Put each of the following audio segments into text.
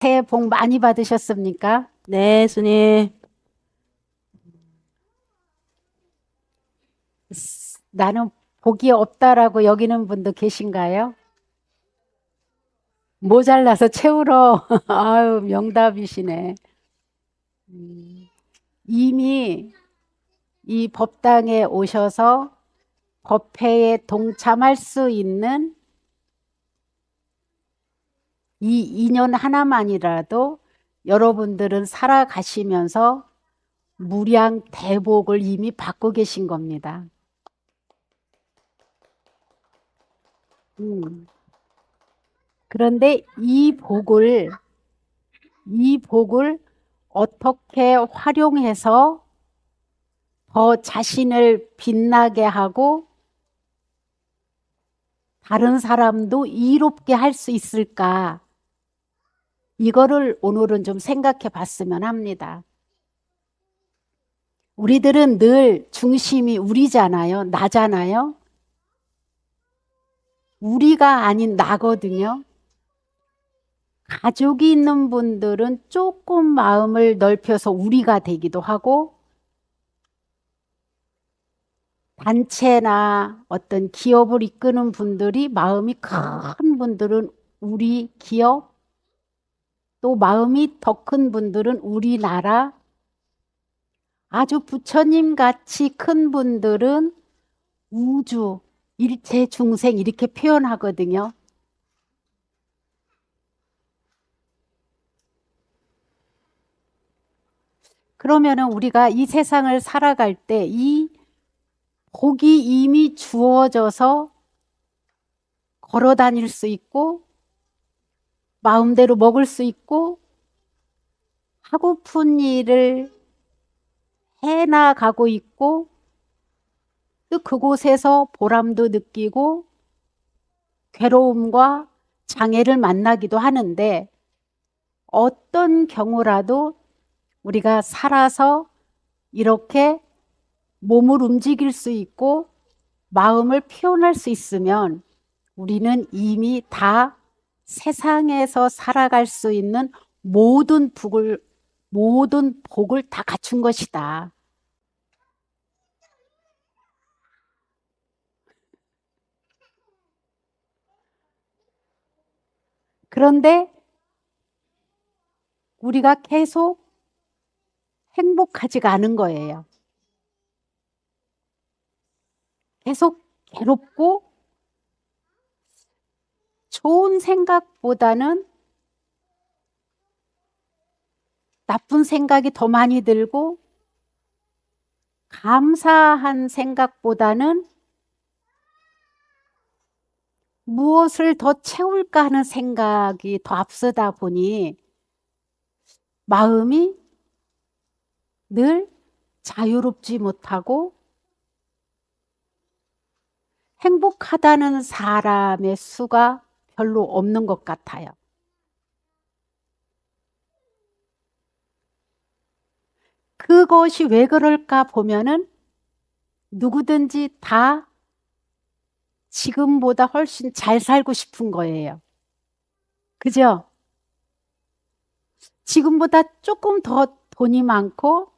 새해 복 많이 받으셨습니까? 네, 스님. 나는 복이 없다라고 여기는 분도 계신가요? 모자라서 채우러. 아유, 명답이시네. 이미 이 법당에 오셔서 법회에 동참할 수 있는 이 인연 하나만이라도 여러분들은 살아가시면서 무량 대복을 이미 받고 계신 겁니다. 그런데 이 복을 어떻게 활용해서 더 자신을 빛나게 하고 다른 사람도 이롭게 할 수 있을까? 이거를 오늘은 좀 생각해 봤으면 합니다. 우리들은 늘 중심이 우리잖아요. 나잖아요. 우리가 아닌 나거든요. 가족이 있는 분들은 조금 마음을 넓혀서 우리가 되기도 하고, 단체나 어떤 기업을 이끄는 분들이 마음이 큰 분들은 우리 기업, 또 마음이 더 큰 분들은 우리나라, 아주 부처님 같이 큰 분들은 우주, 일체 중생 이렇게 표현하거든요. 그러면은 우리가 이 세상을 살아갈 때 이 복이 이미 주어져서 걸어 다닐 수 있고, 마음대로 먹을 수 있고, 하고픈 일을 해나가고 있고, 또 그곳에서 보람도 느끼고 괴로움과 장애를 만나기도 하는데, 어떤 경우라도 우리가 살아서 이렇게 몸을 움직일 수 있고 마음을 표현할 수 있으면 우리는 이미 다 세상에서 살아갈 수 있는 모든 복을 다 갖춘 것이다. 그런데 우리가 계속 행복하지가 않은 거예요. 계속 괴롭고 좋은 생각보다는 나쁜 생각이 더 많이 들고, 감사한 생각보다는 무엇을 더 채울까 하는 생각이 더 앞서다 보니 마음이 늘 자유롭지 못하고 행복하다는 사람의 수가 별로 없는 것 같아요. 그것이 왜 그럴까 보면은 누구든지 다 지금보다 훨씬 잘 살고 싶은 거예요. 그죠? 지금보다 조금 더 돈이 많고,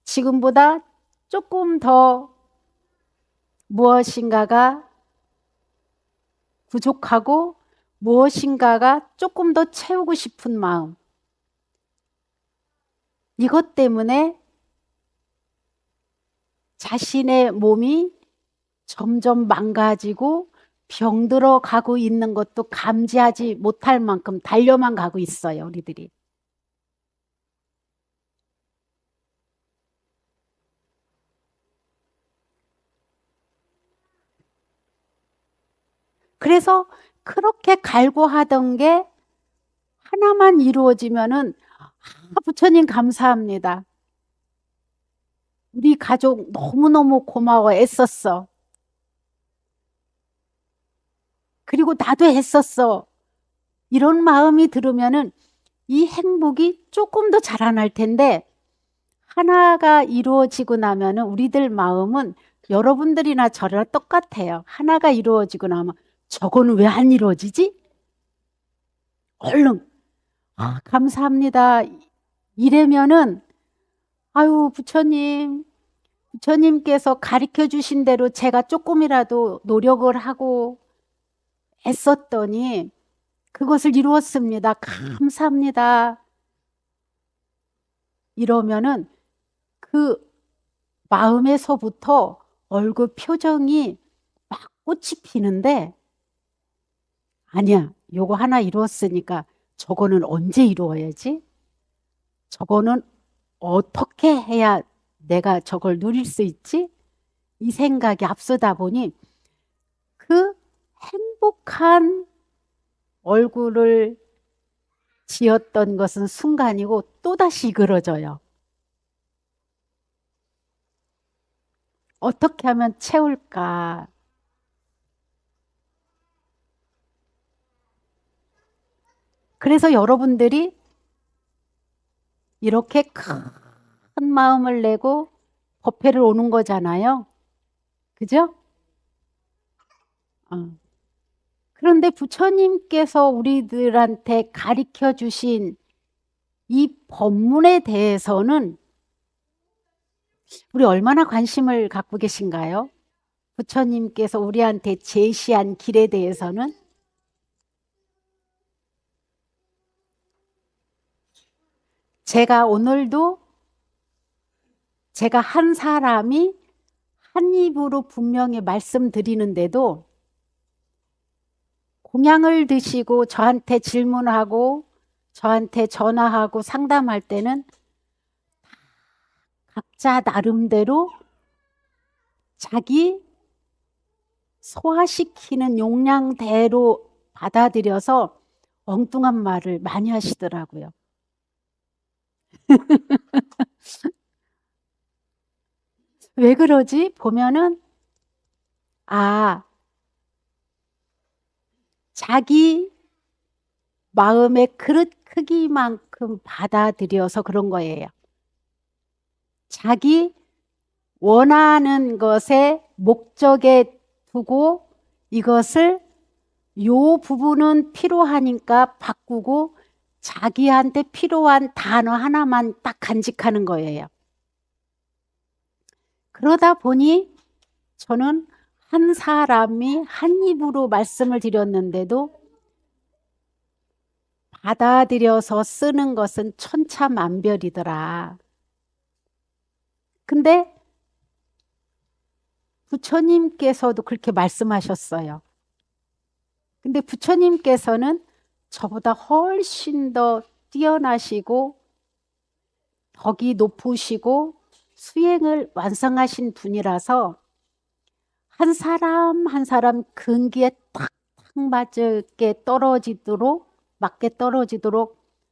지금보다 조금 더 무엇인가가 부족하고, 무엇인가가 조금 더 채우고 싶은 마음. 이것 때문에 자신의 몸이 점점 망가지고 병들어 가고 있는 것도 감지하지 못할 만큼 달려만 가고 있어요, 우리들이. 그래서 그렇게 갈구하던 게 하나만 이루어지면은, 부처님 감사합니다. 우리 가족 너무너무 고마워, 애썼어. 그리고 나도 애썼어. 이런 마음이 들으면은 이 행복이 조금 더 자라날 텐데, 하나가 이루어지고 나면은 우리들 마음은 여러분들이나 저랑 똑같아요. 하나가 이루어지고 나면 저거는 왜 안 이루어지지? 얼른 아, 감사합니다. 이래면은, 아유, 부처님께서 가르쳐 주신 대로 제가 조금이라도 노력을 하고 애썼더니 그것을 이루었습니다. 감사합니다. 이러면은 그 마음에서부터 얼굴 표정이 막 꽃이 피는데, 아니야, 요거 하나 이루었으니까 저거는 언제 이루어야지? 저거는 어떻게 해야 내가 저걸 누릴 수 있지? 이 생각이 앞서다 보니 그 행복한 얼굴을 지었던 것은 순간이고 또다시 그려져요. 어떻게 하면 채울까? 그래서 여러분들이 이렇게 큰 마음을 내고 법회를 오는 거잖아요. 그죠? 그런데 부처님께서 우리들한테 가르쳐 주신 이 법문에 대해서는 우리 얼마나 관심을 갖고 계신가요? 부처님께서 우리한테 제시한 길에 대해서는 제가 오늘도 제가 한 사람이 한 입으로 분명히 말씀드리는데도 공양을 드시고 저한테 질문하고 저한테 전화하고 상담할 때는 각자 나름대로 자기 소화시키는 용량대로 받아들여서 엉뚱한 말을 많이 하시더라고요. 왜 그러지? 보면은 자기 마음의 그릇 크기만큼 받아들여서 그런 거예요. 자기 원하는 것에 목적에 두고 이것을 요 부분은 필요하니까 바꾸고 자기한테 필요한 단어 하나만 딱 간직하는 거예요. 그러다 보니 저는 한 사람이 한 입으로 말씀을 드렸는데도 받아들여서 쓰는 것은 천차만별이더라. 근데 부처님께서도 그렇게 말씀하셨어요. 근데 부처님께서는 저보다 훨씬 더 뛰어나시고 덕이 높으시고 수행을 완성하신 분이라서 한 사람 한 사람 근기에 탁탁 맞게 떨어지도록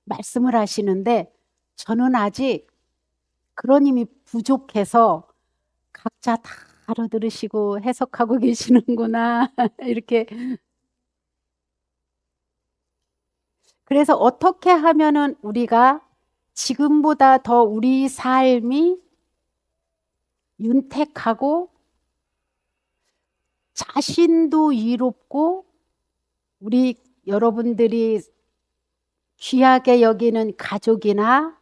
말씀을 하시는데 저는 아직 그런 힘이 부족해서 각자 다 알아들으시고 해석하고 계시는구나 이렇게. 그래서 어떻게 하면은 우리가 지금보다 더 우리 삶이 윤택하고 자신도 이롭고 우리 여러분들이 귀하게 여기는 가족이나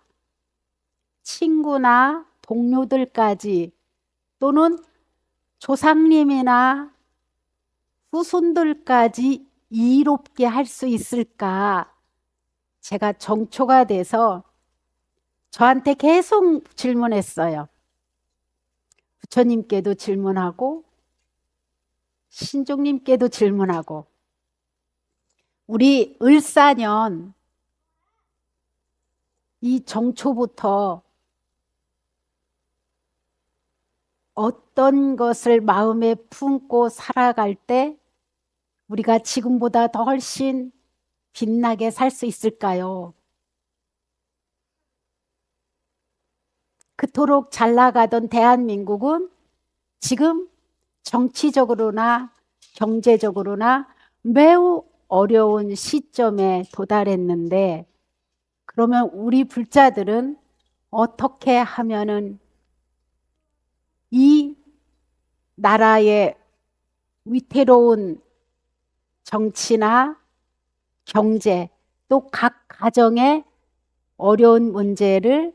친구나 동료들까지 또는 조상님이나 후손들까지 이롭게 할 수 있을까? 제가 정초가 돼서 저한테 계속 질문했어요. 부처님께도 질문하고 신종님께도 질문하고 우리 을사년 이 정초부터 어떤 것을 마음에 품고 살아갈 때 우리가 지금보다 더 훨씬 빛나게 살 수 있을까요? 그토록 잘 나가던 대한민국은 지금 정치적으로나 경제적으로나 매우 어려운 시점에 도달했는데 그러면 우리 불자들은 어떻게 하면은 이 나라의 위태로운 정치나 경제 또 각 가정의 어려운 문제를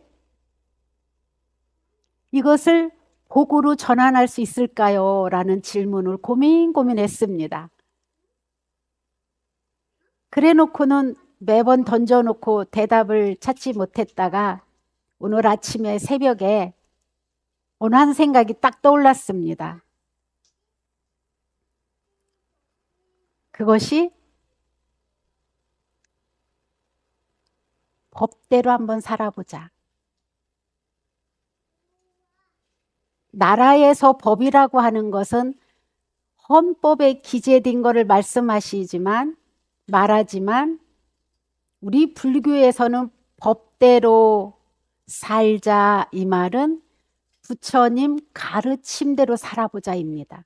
이것을 복으로 전환할 수 있을까요? 라는 질문을 고민했습니다. 그래 놓고는 매번 던져놓고 대답을 찾지 못했다가 오늘 아침에 새벽에 어느 한 생각이 딱 떠올랐습니다. 그것이 법대로 한번 살아보자. 나라에서 법이라고 하는 것은 헌법에 기재된 것을 말하지만 우리 불교에서는 법대로 살자 이 말은 부처님 가르침대로 살아보자입니다.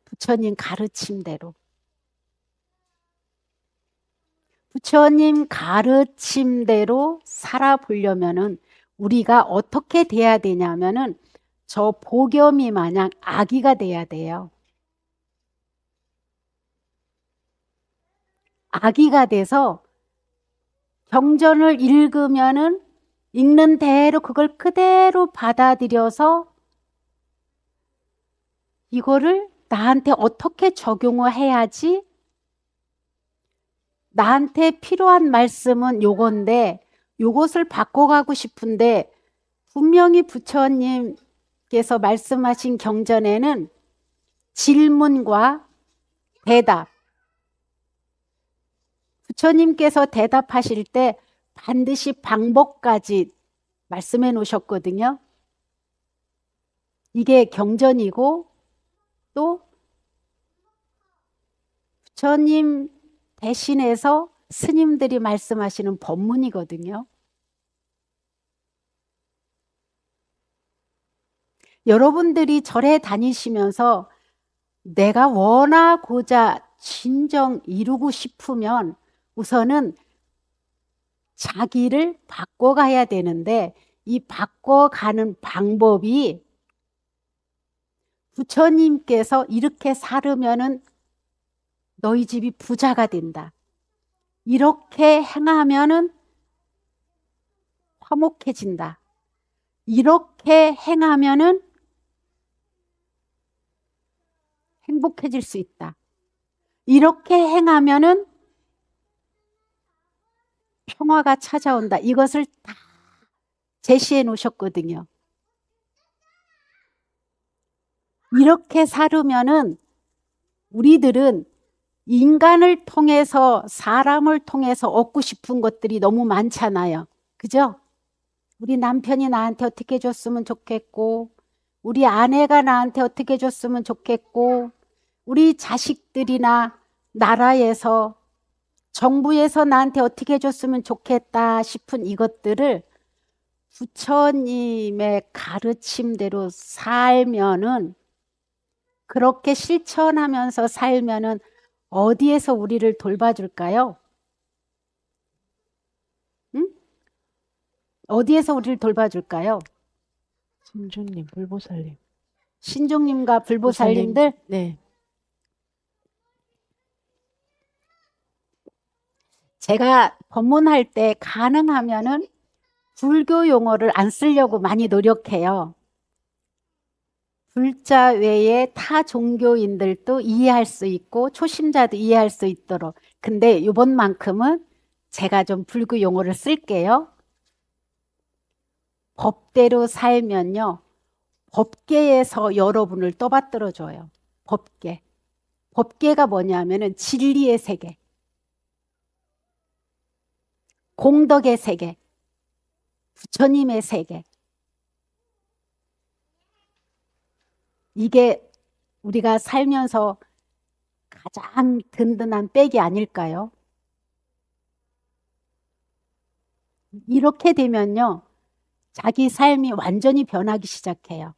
부처님 가르침대로. 부처님 가르침대로 살아보려면은 우리가 어떻게 돼야 되냐면은 저 보겸이 마냥 아기가 돼야 돼요. 아기가 돼서 경전을 읽으면은 읽는 대로 그걸 그대로 받아들여서 이거를 나한테 어떻게 적용을 해야지? 나한테 필요한 말씀은 요건데 요것을 바꿔가고 싶은데 분명히 부처님께서 말씀하신 경전에는 질문과 대답, 부처님께서 대답하실 때 반드시 방법까지 말씀해 놓으셨거든요. 이게 경전이고 또 부처님 대신해서 스님들이 말씀하시는 법문이거든요. 여러분들이 절에 다니시면서 내가 원하고자 진정 이루고 싶으면 우선은 자기를 바꿔가야 되는데 이 바꿔가는 방법이 부처님께서 이렇게 살으면은 너희 집이 부자가 된다. 이렇게 행하면은 화목해진다. 이렇게 행하면은 행복해질 수 있다. 이렇게 행하면은 평화가 찾아온다. 이것을 다 제시해 놓으셨거든요. 이렇게 살으면은 우리들은 인간을 통해서 사람을 통해서 얻고 싶은 것들이 너무 많잖아요. 그죠? 우리 남편이 나한테 어떻게 해줬으면 좋겠고 우리 아내가 나한테 어떻게 해줬으면 좋겠고 우리 자식들이나 나라에서 정부에서 나한테 어떻게 해줬으면 좋겠다 싶은 이것들을 부처님의 가르침대로 살면은 그렇게 실천하면서 살면은 어디에서 우리를 돌봐줄까요? 응? 어디에서 우리를 돌봐줄까요? 신주님, 불보살님. 신종님과 불보살님들? 네. 제가 법문할 때 가능하면은 불교 용어를 안 쓰려고 많이 노력해요. 불자 외에 타 종교인들도 이해할 수 있고 초심자도 이해할 수 있도록. 근데 이번만큼은 제가 좀 불교 용어를 쓸게요. 법대로 살면요. 법계에서 여러분을 떠받들어 줘요. 법계. 법계가 뭐냐면은 진리의 세계. 공덕의 세계. 부처님의 세계. 이게 우리가 살면서 가장 든든한 백이 아닐까요? 이렇게 되면요. 자기 삶이 완전히 변하기 시작해요.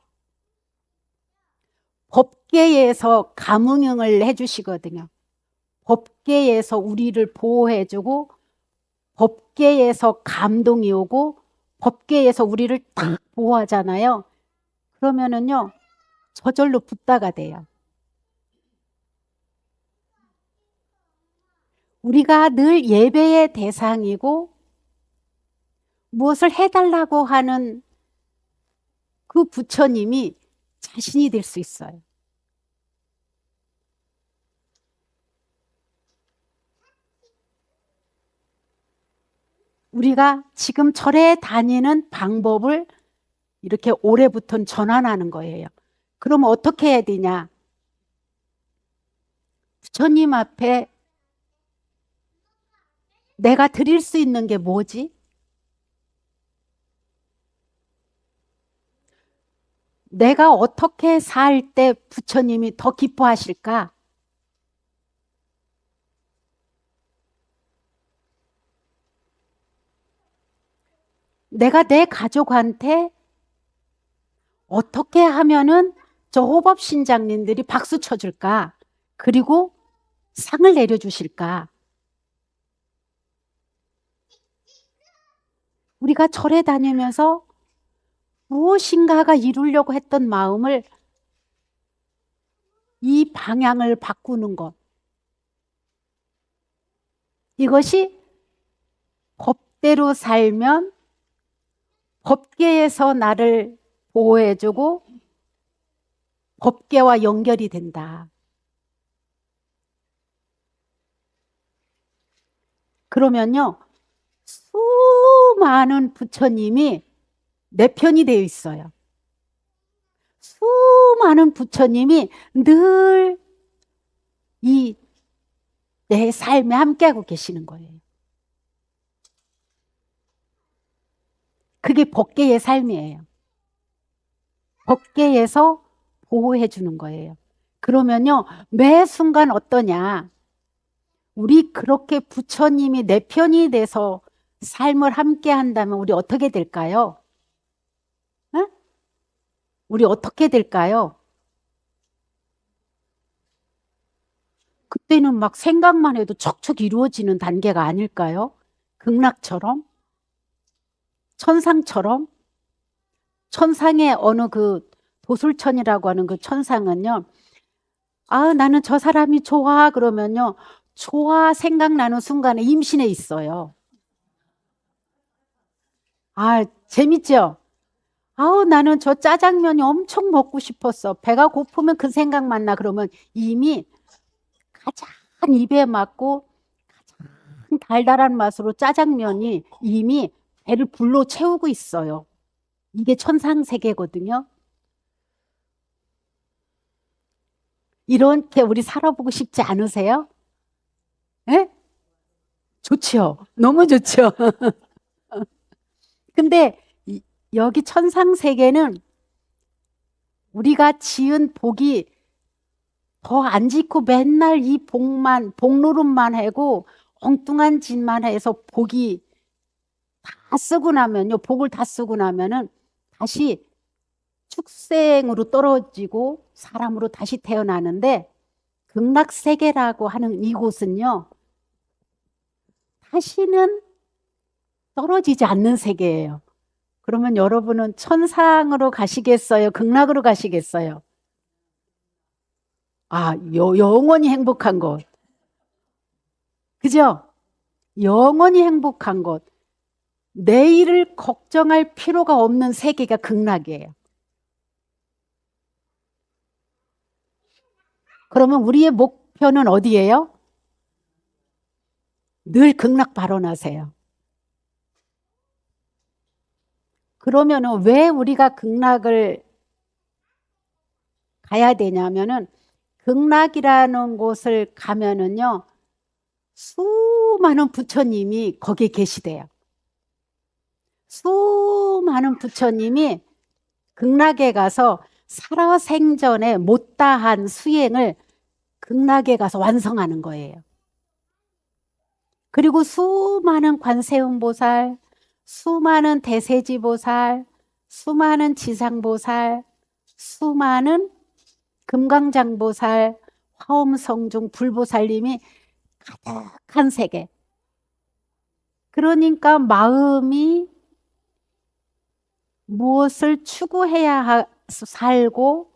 법계에서 감응을 해주시거든요. 법계에서 우리를 보호해주고 법계에서 감동이 오고 법계에서 우리를 딱 보호하잖아요. 그러면은요. 저절로 붓다가 돼요. 우리가 늘 예배의 대상이고 무엇을 해달라고 하는 그 부처님이 자신이 될 수 있어요. 우리가 지금 절에 다니는 방법을 이렇게 올해부터는 전환하는 거예요. 그럼 어떻게 해야 되냐? 부처님 앞에 내가 드릴 수 있는 게 뭐지? 내가 어떻게 살 때 부처님이 더 기뻐하실까? 내가 내 가족한테 어떻게 하면은 저 호법신장님들이 박수 쳐줄까? 그리고 상을 내려주실까? 우리가 절에 다니면서 무엇인가가 이루려고 했던 마음을 이 방향을 바꾸는 것. 이것이 법대로 살면 법계에서 나를 보호해주고 법계와 연결이 된다. 그러면요, 수많은 부처님이 내 편이 되어 있어요. 수많은 부처님이 늘 이 내 삶에 함께하고 계시는 거예요. 그게 법계의 삶이에요. 법계에서 보호해 주는 거예요. 그러면요, 매 순간 어떠냐? 우리 그렇게 부처님이 내 편이 돼서 삶을 함께 한다면 우리 어떻게 될까요? 응? 우리 어떻게 될까요? 그때는 막 생각만 해도 척척 이루어지는 단계가 아닐까요? 극락처럼? 천상처럼? 천상의 어느 그 도술천이라고 하는 그 천상은요, 아, 나는 저 사람이 좋아. 그러면요, 좋아 생각나는 순간에 임신해 있어요. 아, 재밌죠? 아우, 나는 저 짜장면이 엄청 먹고 싶었어. 배가 고프면 그 생각만 나. 그러면 이미 가장 입에 맞고 가장 달달한 맛으로 짜장면이 이미 배를 불러 채우고 있어요. 이게 천상세계거든요. 이렇게 우리 살아보고 싶지 않으세요? 예? 좋죠. 너무 좋죠. 근데 여기 천상세계는 우리가 지은 복이 더 안 짓고 맨날 이 복노릇만 하고 엉뚱한 짓만 해서 복이 다 쓰고 나면요. 복을 다 쓰고 나면은 다시 축생으로 떨어지고 사람으로 다시 태어나는데 극락세계라고 하는 이곳은요. 다시는 떨어지지 않는 세계예요. 그러면 여러분은 천상으로 가시겠어요? 극락으로 가시겠어요? 아, 영원히 행복한 곳. 그죠? 영원히 행복한 곳. 내일을 걱정할 필요가 없는 세계가 극락이에요. 그러면 우리의 목표는 어디예요? 늘 극락 발언하세요. 그러면 왜 우리가 극락을 가야 되냐면은 극락이라는 곳을 가면은요, 수많은 부처님이 거기에 계시대요. 수많은 부처님이 극락에 가서 살아생전에 못다한 수행을 극락에 가서 완성하는 거예요. 그리고 수많은 관세음보살, 수많은 대세지보살, 수많은 지상보살, 수많은 금강장보살, 화엄성중 불보살님이 가득한 세계. 그러니까 마음이 무엇을 추구해야 살고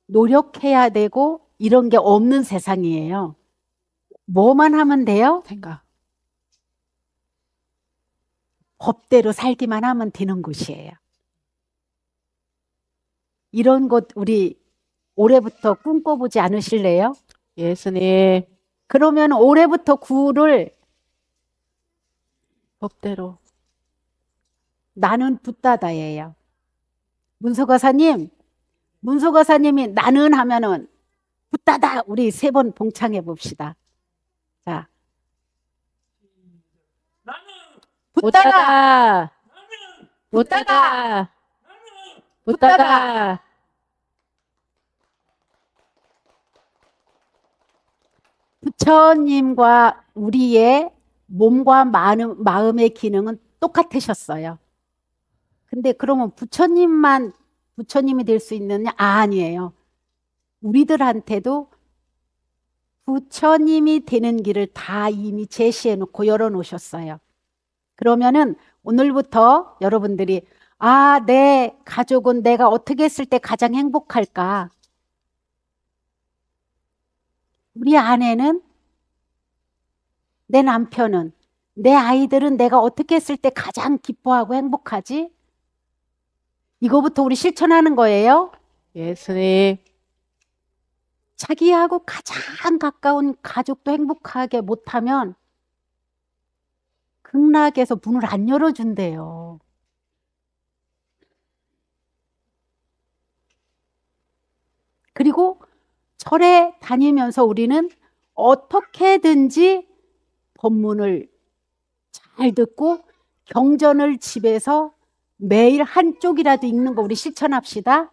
노력해야 되고 이런 게 없는 세상이에요. 뭐만 하면 돼요? 생각. 법대로 살기만 하면 되는 곳이에요. 이런 곳 우리 올해부터 꿈꿔보지 않으실래요? 예수님, 그러면 올해부터 구를 법대로. 나는 붓다다예요. 문서가사님이 나는 하면은 붓다다 우리 3번 봉창해 봅시다. 자, 붓다다, 붓다다. 붓다다. 부처님과 우리의 몸과 마음의 기능은 똑같으셨어요. 근데 그러면 부처님이 될 수 있느냐? 아니에요. 우리들한테도 부처님이 되는 길을 다 이미 제시해 놓고 열어 놓으셨어요. 그러면은 오늘부터 여러분들이 내 가족은 내가 어떻게 했을 때 가장 행복할까? 우리 아내는, 내 남편은, 내 아이들은 내가 어떻게 했을 때 가장 기뻐하고 행복하지? 이거부터 우리 실천하는 거예요. 예수님, 자기하고 가장 가까운 가족도 행복하게 못하면 극락에서 문을 안 열어준대요. 그리고 절에 다니면서 우리는 어떻게든지 법문을 잘 듣고 경전을 집에서 매일 한쪽이라도 읽는 거 우리 실천합시다.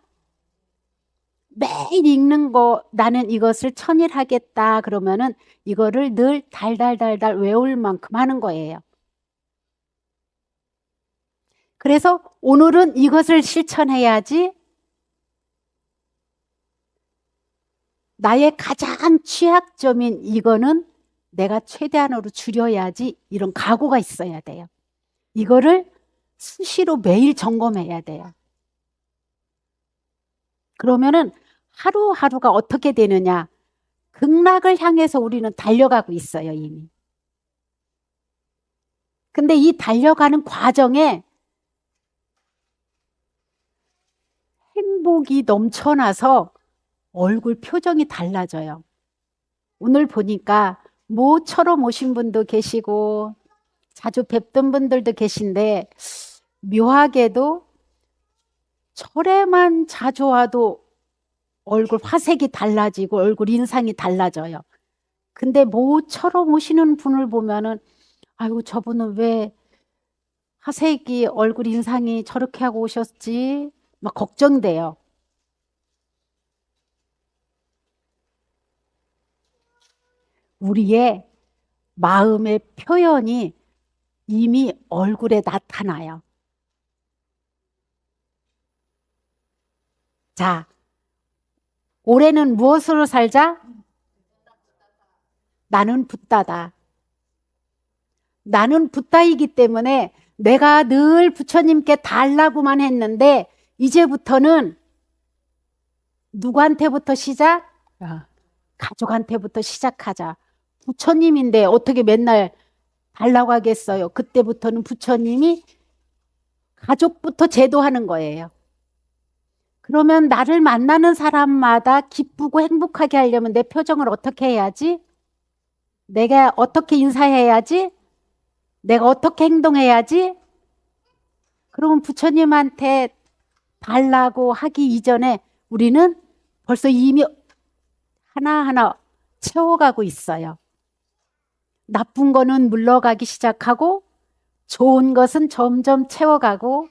매일 읽는 거 나는 이것을 천일하겠다 그러면은 이거를 늘 달달달달 외울 만큼 하는 거예요. 그래서 오늘은 이것을 실천해야지 나의 가장 취약점인 이거는 내가 최대한으로 줄여야지 이런 각오가 있어야 돼요. 이거를 수시로 매일 점검해야 돼요. 그러면은 하루하루가 어떻게 되느냐? 극락을 향해서 우리는 달려가고 있어요, 이미. 근데 이 달려가는 과정에 행복이 넘쳐나서 얼굴 표정이 달라져요. 오늘 보니까 모처럼 오신 분도 계시고 자주 뵙던 분들도 계신데 묘하게도 절에만 자주 와도 얼굴 화색이 달라지고 얼굴 인상이 달라져요. 근데 모처럼 오시는 분을 보면은 아이고 저분은 왜 화색이 얼굴 인상이 저렇게 하고 오셨지? 막 걱정돼요. 우리의 마음의 표현이 이미 얼굴에 나타나요. 자, 올해는 무엇으로 살자? 나는 붓다다. 나는 붓다이기 때문에 내가 늘 부처님께 달라고만 했는데 이제부터는 누구한테부터 시작? 가족한테부터 시작하자. 부처님인데 어떻게 맨날 달라고 하겠어요? 그때부터는 부처님이 가족부터 제도하는 거예요. 그러면 나를 만나는 사람마다 기쁘고 행복하게 하려면 내 표정을 어떻게 해야지? 내가 어떻게 인사해야지? 내가 어떻게 행동해야지? 그러면 부처님한테 달라고 하기 이전에 우리는 벌써 이미 하나하나 채워가고 있어요. 나쁜 거는 물러가기 시작하고 좋은 것은 점점 채워가고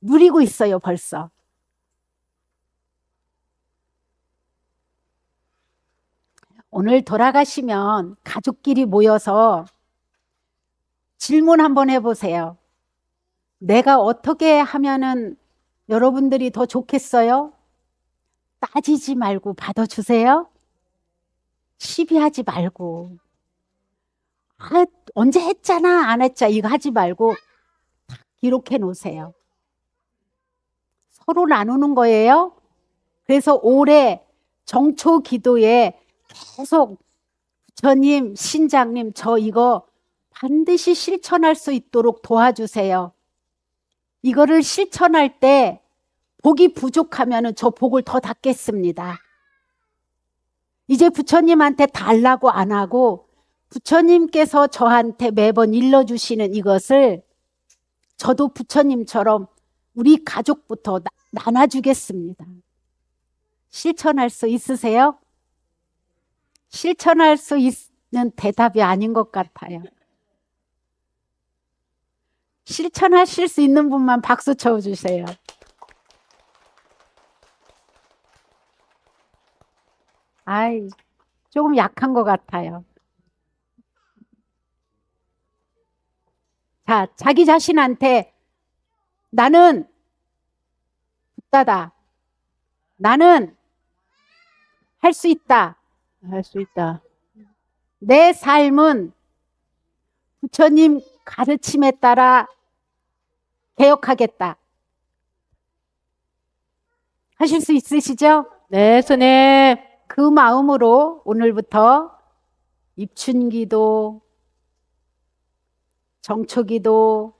누리고 있어요, 벌써. 오늘 돌아가시면 가족끼리 모여서 질문 한번 해보세요. 내가 어떻게 하면은 여러분들이 더 좋겠어요? 따지지 말고 받아주세요. 시비하지 말고. 언제 했잖아, 안 했자 이거 하지 말고 딱 기록해 놓으세요. 서로 나누는 거예요. 그래서 올해 정초 기도에 계속 부처님, 신장님, 저 이거 반드시 실천할 수 있도록 도와주세요. 이거를 실천할 때 복이 부족하면 저 복을 더 닫겠습니다. 이제 부처님한테 달라고 안 하고 부처님께서 저한테 매번 일러주시는 이것을 저도 부처님처럼 우리 가족부터 나눠주겠습니다. 실천할 수 있으세요? 실천할 수 있는 대답이 아닌 것 같아요. 실천하실 수 있는 분만 박수 쳐주세요. 아이, 조금 약한 것 같아요. 자, 자기 자신한테 나는 붓다다. 나는 할 수 있다. 할 수 있다. 내 삶은 부처님 가르침에 따라 개혁하겠다. 하실 수 있으시죠? 네, 스님. 그 마음으로 오늘부터 입춘기도, 정초기도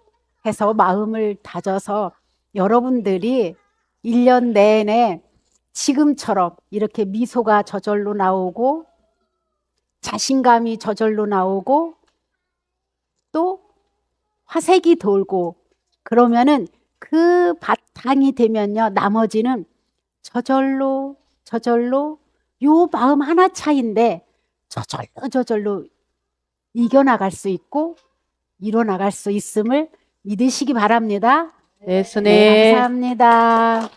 해서 마음을 다져서 여러분들이 1년 내내 지금처럼 이렇게 미소가 저절로 나오고 자신감이 저절로 나오고 또 화색이 돌고 그러면은 그 바탕이 되면요, 나머지는 저절로 요 마음 하나 차이인데 저절로 이겨나갈 수 있고 이뤄나갈 수 있음을 믿으시기 바랍니다. 네, 스님. 네, 감사합니다.